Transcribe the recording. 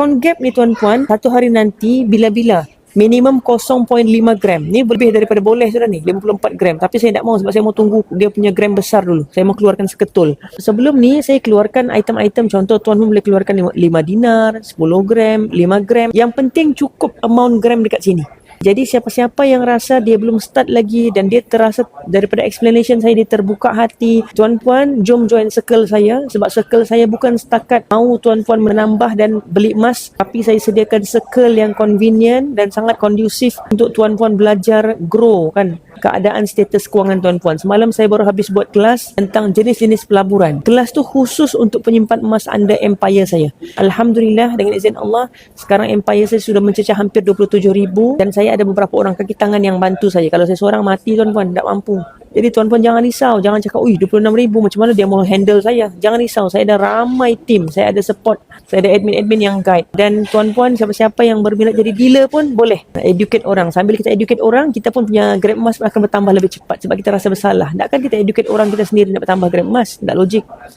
Account gap ni tuan-puan, satu hari nanti bila-bila minimum 0.5 gram. Ni lebih daripada boleh sudah ni, 54 gram. Tapi saya tak mau sebab saya mau tunggu dia punya gram besar dulu. Saya mau keluarkan seketul. Sebelum ni saya keluarkan item-item, contoh tuan pun boleh keluarkan 5 dinar, 10 gram, 5 gram. Yang penting cukup amount gram dekat sini. Jadi siapa-siapa yang rasa dia belum start lagi dan dia terasa daripada explanation saya dia terbuka hati, tuan-puan jom join circle saya, sebab circle saya bukan setakat mahu tuan-puan menambah dan beli emas, tapi saya sediakan circle yang convenient dan sangat kondusif untuk tuan-puan belajar grow kan keadaan status kewangan tuan-puan. Semalam saya baru habis buat kelas tentang jenis-jenis pelaburan. Kelas tu khusus untuk penyimpan emas anda empire saya. Alhamdulillah dengan izin Allah, sekarang empire saya sudah mencecah hampir 27,000 dan saya ada beberapa orang kaki tangan yang bantu saya. Kalau saya seorang mati tuan-puan, tak mampu. Jadi tuan-puan jangan risau, jangan cakap, "Ui, 26,000 macam mana dia mau handle saya?" Jangan risau, saya ada ramai tim, saya ada support, saya ada admin-admin yang guide. Dan tuan-puan siapa-siapa yang berminat jadi dealer pun boleh educate orang. Sambil kita educate orang, kita pun punya grab emas akan bertambah lebih cepat sebab kita rasa bersalah. Takkan kita educate orang kita sendiri nak bertambah grab emas? Tak logik.